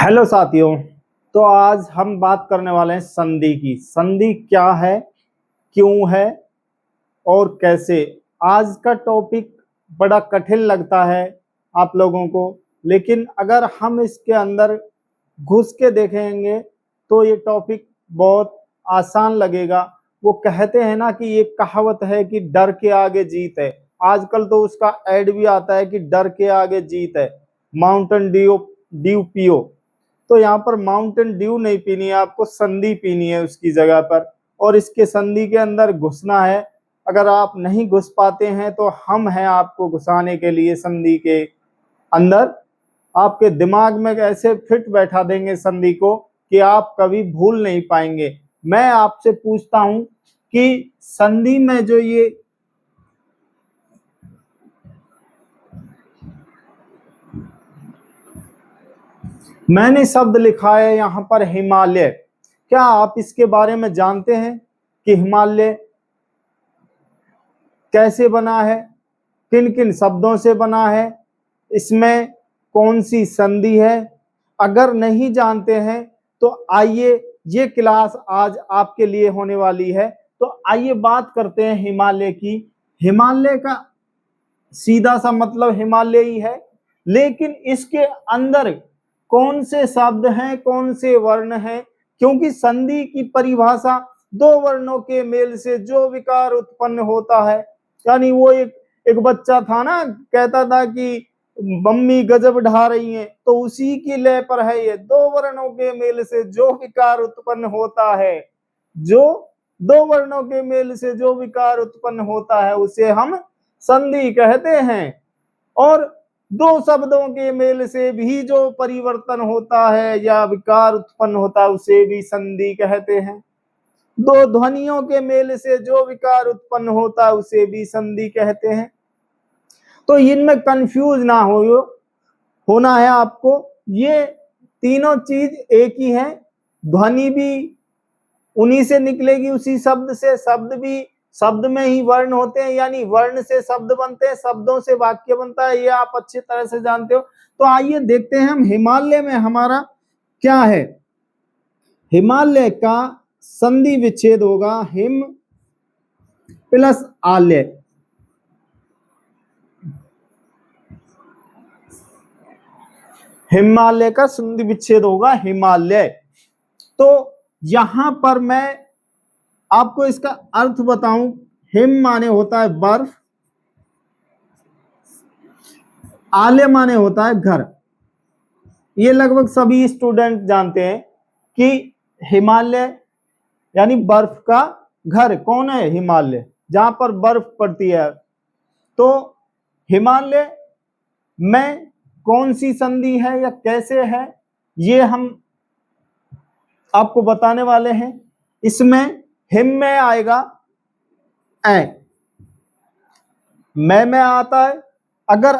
Hello साथियों। तो आज हम बात करने वाले हैं संधि की। संधि क्या है, क्यों है और कैसे। आज का टॉपिक बड़ा कठिन लगता है आप लोगों को, लेकिन अगर हम इसके अंदर घुस के देखेंगे तो ये टॉपिक बहुत आसान लगेगा। वो कहते हैं ना कि ये कहावत है कि डर के आगे जीत है। आजकल तो उसका ऐड भी आता है कि डर के आगे जीत है, माउंटेन ड्यू ड्यू पियो। तो यहाँ पर माउंटेन ड्यू नहीं पीनी है, आपको संधि पीनी है उसकी जगह पर, और इसके संधि के अंदर घुसना है। अगर आप नहीं घुस पाते हैं तो हम हैं आपको घुसाने के लिए संधि के अंदर। आपके दिमाग में ऐसे फिट बैठा देंगे संधि को कि आप कभी भूल नहीं पाएंगे। मैं आपसे पूछता हूं कि संधि में जो ये मैंने शब्द लिखा है यहाँ पर हिमालय, क्या आप इसके बारे में जानते हैं कि हिमालय कैसे बना है, किन किन शब्दों से बना है, इसमें कौन सी संधि है? अगर नहीं जानते हैं तो आइए, ये क्लास आज आपके लिए होने वाली है। तो आइए बात करते हैं हिमालय की। हिमालय का सीधा सा मतलब हिमालय ही है, लेकिन इसके अंदर कौन से शब्द हैं, कौन से वर्ण हैं? क्योंकि संधि की परिभाषा दो वर्णों के मेल से जो विकार उत्पन्न होता है, यानी वो एक बच्चा था ना, कहता था कि मम्मी गजब ढा रही हैं, तो उसी की लय पर है ये। दो वर्णों के मेल से जो विकार उत्पन्न होता है, जो दो वर्णों के मेल से जो विकार उत्पन्न होता है उसे हम संधि कहते हैं। और दो शब्दों के मेल से भी जो परिवर्तन होता है या विकार उत्पन्न होता है उसे भी संधि कहते हैं। दो ध्वनियों के मेल से जो विकार उत्पन्न होता है उसे भी संधि कहते हैं। तो इनमें कंफ्यूज ना होना है आपको। ये तीनों चीज एक ही है। ध्वनि भी उन्हीं से निकलेगी, उसी शब्द से। शब्द भी शब्द में ही वर्ण होते हैं, यानी वर्ण से शब्द बनते हैं, शब्दों से वाक्य बनता है। ये आप अच्छी तरह से जानते हो। तो आइए देखते हैं हम हिमालय में हमारा क्या है। हिमालय का संधि विच्छेद होगा हिम प्लस आलय। हिमालय का संधि विच्छेद होगा हिमालय। तो यहां पर मैं आपको इसका अर्थ बताऊं। हिम माने होता है बर्फ, आलय माने होता है घर। ये लगभग सभी स्टूडेंट जानते हैं कि हिमालय यानी बर्फ का घर। कौन है हिमालय? जहां पर बर्फ पड़ती है। तो हिमालय में कौन सी संधि है या कैसे है, ये हम आपको बताने वाले हैं। इसमें हिम में आएगा ऐ, में आता है। अगर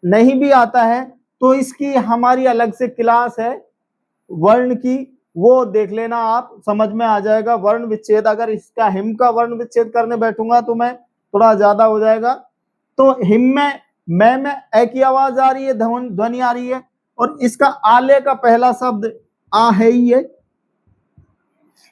नहीं भी आता है तो इसकी हमारी अलग से क्लास है वर्ण की, वो देख लेना, आप समझ में आ जाएगा। वर्ण विच्छेद, अगर इसका हिम का वर्ण विच्छेद करने बैठूंगा तो मैं थोड़ा ज्यादा हो जाएगा। तो हिम में में ए की आवाज आ रही है, ध्वनि आ रही है, और इसका आले का पहला शब्द आ है ही है,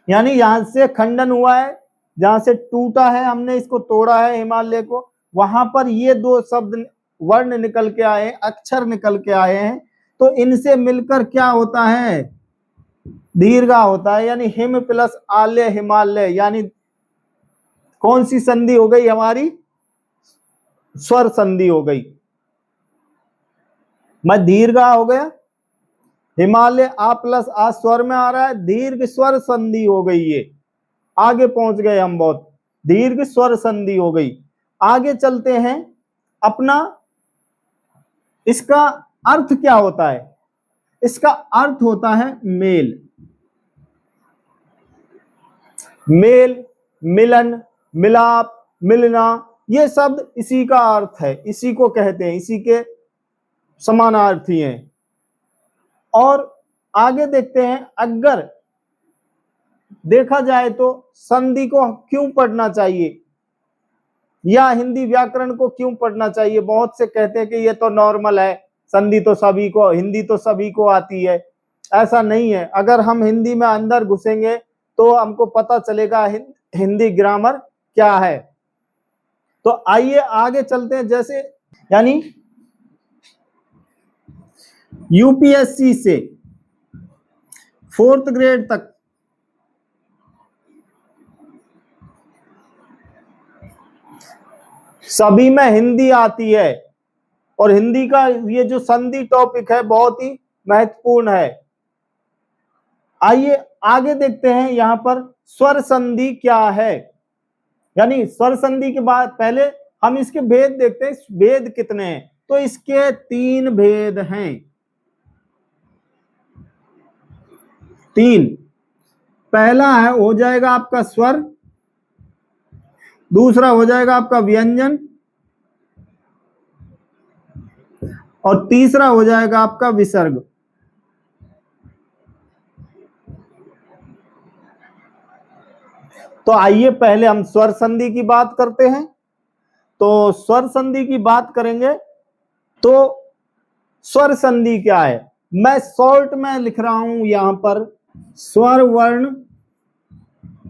यानी यहां से खंडन हुआ है, जहां से टूटा है, हमने इसको तोड़ा है हिमालय को, वहां पर ये दो शब्द वर्ण निकल के आए, अक्षर निकल के आए हैं। तो इनसे मिलकर क्या होता है? दीर्घा होता है, यानी हिम प्लस आलय हिमालय। यानी कौन सी संधि हो गई हमारी? स्वर संधि हो गई। मैं दीर्घा हो गया, हिमालय आ प्लस आ स्वर में आ रहा है, दीर्घ स्वर संधि हो गई। ये आगे पहुंच गए हम, बहुत दीर्घ स्वर संधि हो गई। आगे चलते हैं अपना। इसका अर्थ क्या होता है? इसका अर्थ होता है मेल। मेल, मिलन, मिलाप, मिलना, ये शब्द इसी का अर्थ है, इसी को कहते हैं, इसी के समानार्थी हैं। और आगे देखते हैं, अगर देखा जाए तो संधि को क्यों पढ़ना चाहिए या हिंदी व्याकरण को क्यों पढ़ना चाहिए। बहुत से कहते हैं कि ये तो नॉर्मल है, संधि तो सभी को, हिंदी तो सभी को आती है। ऐसा नहीं है। अगर हम हिंदी में अंदर घुसेंगे तो हमको पता चलेगा हिंदी ग्रामर क्या है। तो आइए आगे चलते हैं। जैसे यानी यूपीएससी से 4th ग्रेड तक सभी में हिंदी आती है, और हिंदी का ये जो संधि टॉपिक है बहुत ही महत्वपूर्ण है। आइए आगे देखते हैं यहां पर स्वर संधि क्या है। यानी स्वर संधि के बाद पहले हम इसके भेद देखते हैं, भेद कितने हैं। तो इसके 3 भेद हैं। 3। पहला है हो जाएगा आपका स्वर, दूसरा हो जाएगा आपका व्यंजन, और तीसरा हो जाएगा आपका विसर्ग। तो आइए पहले हम स्वर संधि की बात करते हैं। तो स्वर संधि की बात करेंगे तो स्वर संधि क्या है, मैं शॉर्ट में लिख रहा हूं यहां पर। स्वर वर्ण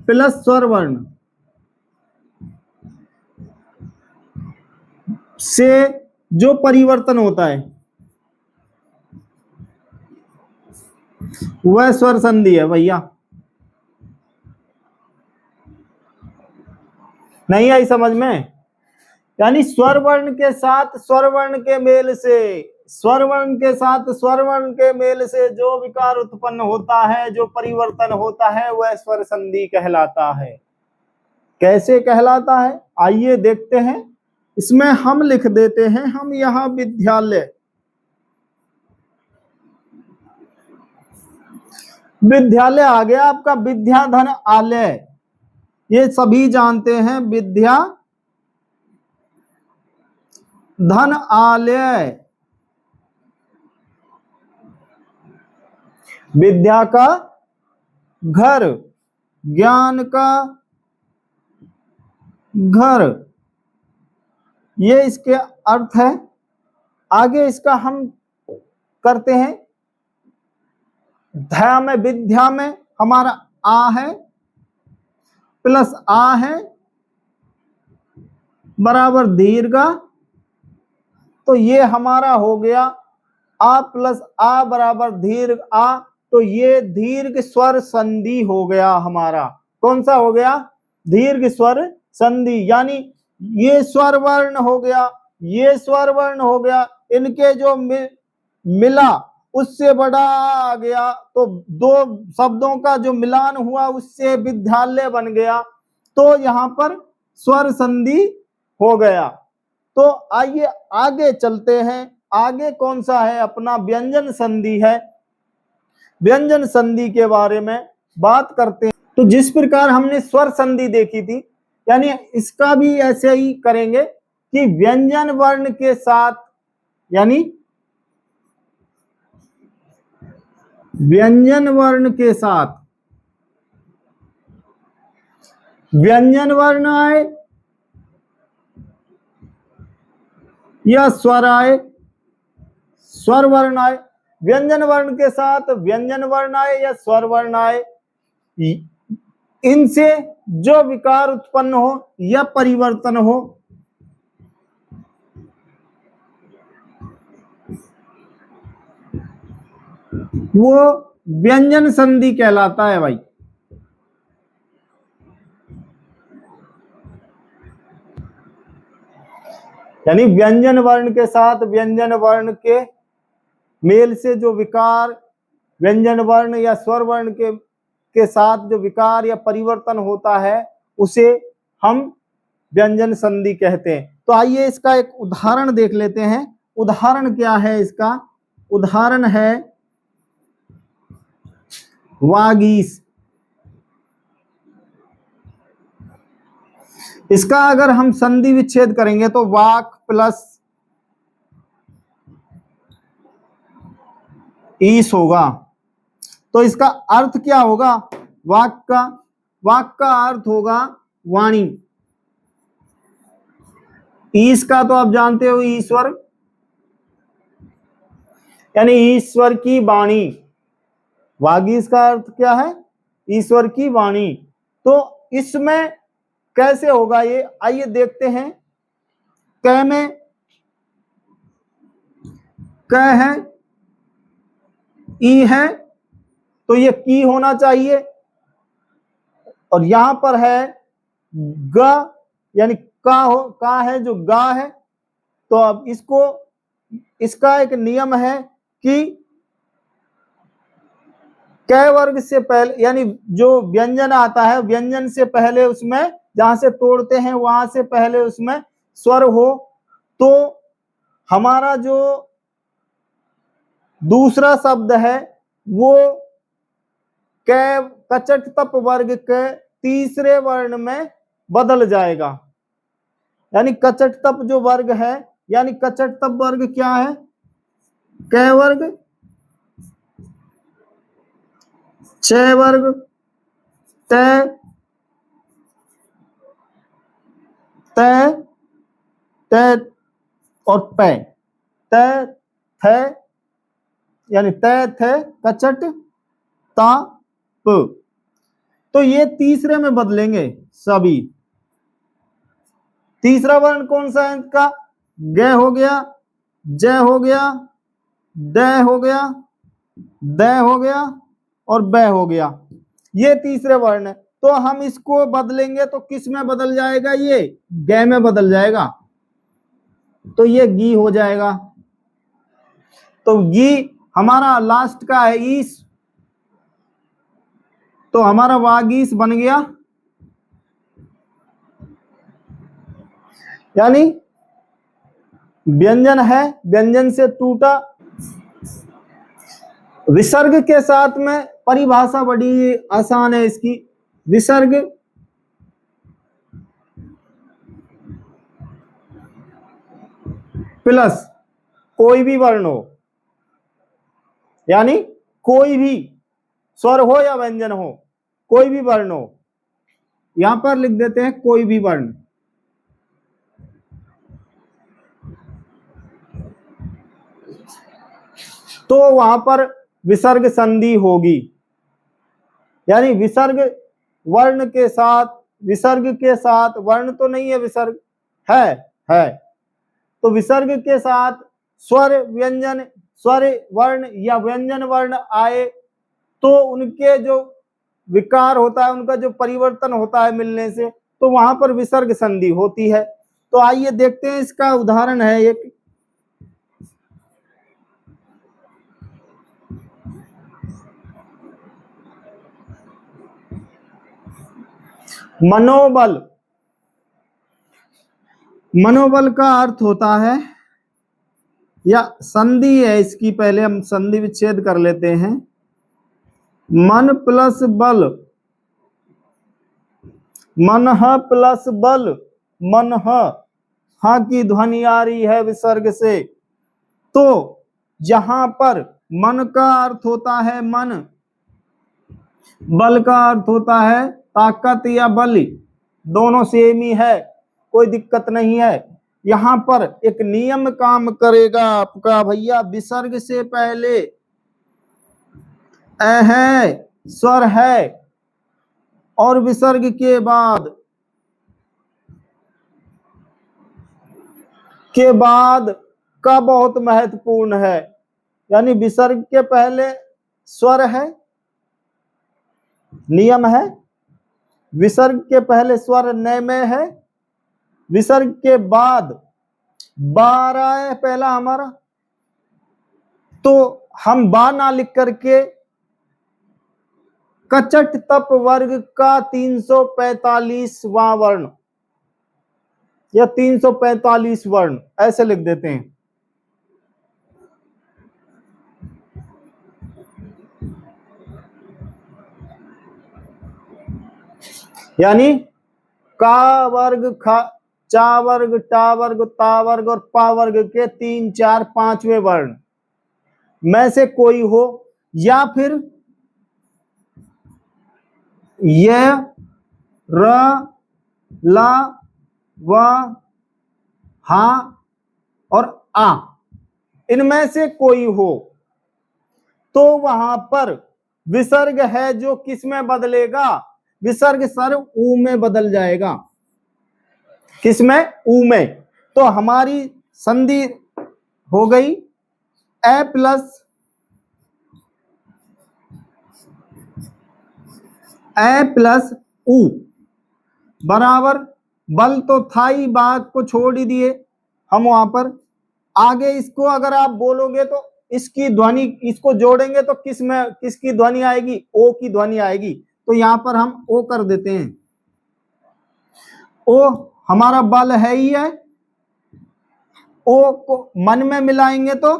प्लस स्वर वर्ण से जो परिवर्तन होता है वह स्वर संधि है। भैया नहीं आई समझ में? यानी स्वर वर्ण के साथ स्वर वर्ण के मेल से, स्वर वर्ण के साथ स्वर वर्ण के मेल से जो विकार उत्पन्न होता है, जो परिवर्तन होता है, वह स्वर संधि कहलाता है। कैसे कहलाता है आइए देखते हैं। इसमें हम लिख देते हैं, हम यहां विद्यालय, विद्यालय आ गया आपका, विद्याधन आलय, ये सभी जानते हैं विद्या धन आलय। विद्या का घर, ज्ञान का घर, ये इसके अर्थ है। आगे इसका हम करते हैं। ध्या में, विद्या में हमारा आ है प्लस आ है बराबर दीर्घ, तो ये हमारा हो गया आ प्लस आ बराबर दीर्घ आ। तो ये दीर्घ स्वर संधि हो गया हमारा। कौन सा हो गया? दीर्घ स्वर संधि। यानी ये स्वर वर्ण हो गया, ये स्वर वर्ण हो गया, इनके जो मिला उससे बड़ा आ गया, तो 2 शब्दों का जो मिलान हुआ उससे विद्यालय बन गया। तो यहां पर स्वर संधि हो गया। तो आइए आगे चलते हैं। आगे कौन सा है? अपना व्यंजन संधि है। व्यंजन संधि के बारे में बात करते हैं। तो जिस प्रकार हमने स्वर संधि देखी थी, यानी इसका भी ऐसे ही करेंगे कि व्यंजन वर्ण के साथ, यानी व्यंजन वर्ण के साथ व्यंजन वर्ण आए या स्वर आए, स्वर वर्ण आए, व्यंजन वर्ण के साथ व्यंजन वर्ण आए या स्वर वर्ण आए, इनसे जो विकार उत्पन्न हो या परिवर्तन हो वो व्यंजन संधि कहलाता है भाई। यानी व्यंजन वर्ण के साथ व्यंजन वर्ण के मेल से जो विकार, व्यंजन वर्ण या स्वर वर्ण के साथ जो विकार या परिवर्तन होता है उसे हम व्यंजन संधि कहते हैं। तो आइए इसका एक उदाहरण देख लेते हैं। उदाहरण क्या है इसका? उदाहरण है वागीश। इसका अगर हम संधि विच्छेद करेंगे तो वाक प्लस ईश होगा। तो इसका अर्थ क्या होगा? वाक का अर्थ होगा वाणी। ईश का तो आप जानते हो ईश्वर, यानी ईश्वर की वाणी। वागीश का अर्थ क्या है? ईश्वर की वाणी। तो इसमें कैसे होगा ये, आइए देखते हैं। क में क है, ई है, तो ये की होना चाहिए। और यहां पर है ग, यानी का है जो गा है। तो अब इसका एक नियम है कि क वर्ग से पहले, यानी जो व्यंजन आता है व्यंजन से पहले उसमें, जहां से तोड़ते हैं वहां से पहले उसमें स्वर हो। तो हमारा जो दूसरा शब्द है वो कचट तप वर्ग के तीसरे वर्ण में बदल जाएगा। यानी कचट तप जो वर्ग है, यानी कचट तप वर्ग क्या है? क वर्ग, छ वर्ग, त और पै, त थ, यानी त थ कचट ता प। तो ये तीसरे में बदलेंगे सभी। तीसरा वर्ण कौन सा है इनका? ग हो गया, ज हो गया, द हो गया, द हो गया और ब हो गया। ये तीसरे वर्ण है। तो हम इसको बदलेंगे तो किस में बदल जाएगा? ये ग में बदल जाएगा। तो ये गी हो जाएगा। तो गी हमारा लास्ट का है ईस, तो हमारा वागीश बन गया। यानी व्यंजन है, व्यंजन से टूटा। विसर्ग के साथ में परिभाषा बड़ी आसान है इसकी। विसर्ग प्लस कोई भी वर्ण हो, यानी कोई भी स्वर हो या व्यंजन हो, कोई भी वर्ण हो। यहां पर लिख देते हैं कोई भी वर्ण। तो वहां पर विसर्ग संधि होगी। यानी विसर्ग वर्ण के साथ, विसर्ग के साथ वर्ण तो नहीं है, विसर्ग है। तो विसर्ग के साथ स्वर व्यंजन, स्वर वर्ण या व्यंजन वर्ण आए तो उनके जो विकार होता है, उनका जो परिवर्तन होता है मिलने से, तो वहां पर विसर्ग संधि होती है। तो आइए देखते हैं, इसका उदाहरण है एक। मनोबल। मनोबल का अर्थ होता है, या संधि है इसकी, पहले हम संधि विच्छेद कर लेते हैं। मन प्लस बल, मन प्लस बल, मन हा की ध्वनि आ रही है विसर्ग से। तो जहां पर मन का अर्थ होता है मन, बल का अर्थ होता है ताकत या बल, दोनों सेम ही है, कोई दिक्कत नहीं है। यहां पर एक नियम काम करेगा आपका भैया, विसर्ग से पहले अ है, स्वर है, और विसर्ग के बाद का बहुत महत्वपूर्ण है। यानी विसर्ग के पहले स्वर है, नियम है। विसर्ग के पहले स्वर नय में है। विसर्ग के बाद बारह है पहला हमारा, तो हम बा ना लिख करके कचट तप वर्ग का 345वां वर्ण या 345 वर्ण ऐसे लिख देते हैं। यानी का वर्ग, खा, चा वर्ग, टा वर्ग, ता वर्ग और पा वर्ग के 3, 4, 5वें वर्ण में से कोई हो, या फिर य, र, ला, व, हा और आ, इनमें से कोई हो, तो वहां पर विसर्ग है जो किस में बदलेगा, विसर्ग सर ऊ में बदल जाएगा। किस में? ऊ में। तो हमारी संधि हो गई ए प्लस ऊ बराबर, बल तो था ही, बात को छोड़ ही दिए हम वहां पर। आगे इसको अगर आप बोलोगे तो इसकी ध्वनि, इसको जोड़ेंगे तो किस में, किसकी ध्वनि आएगी? ओ की ध्वनि आएगी। तो यहां पर हम ओ कर देते हैं। ओ हमारा बल है ही है, ओ को मन में मिलाएंगे तो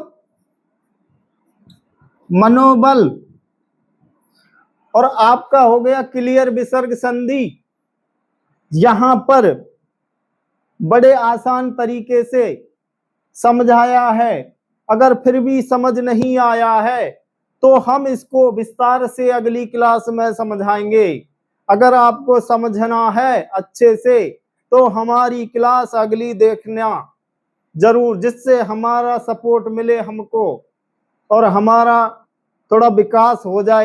मनोबल, और आपका हो गया क्लियर विसर्ग संधि। यहां पर बड़े आसान तरीके से समझाया है। अगर फिर भी समझ नहीं आया है तो हम इसको विस्तार से अगली क्लास में समझाएंगे। अगर आपको समझना है अच्छे से तो हमारी क्लास अगली देखना जरूर, जिससे हमारा सपोर्ट मिले हमको और हमारा थोड़ा विकास हो जाए।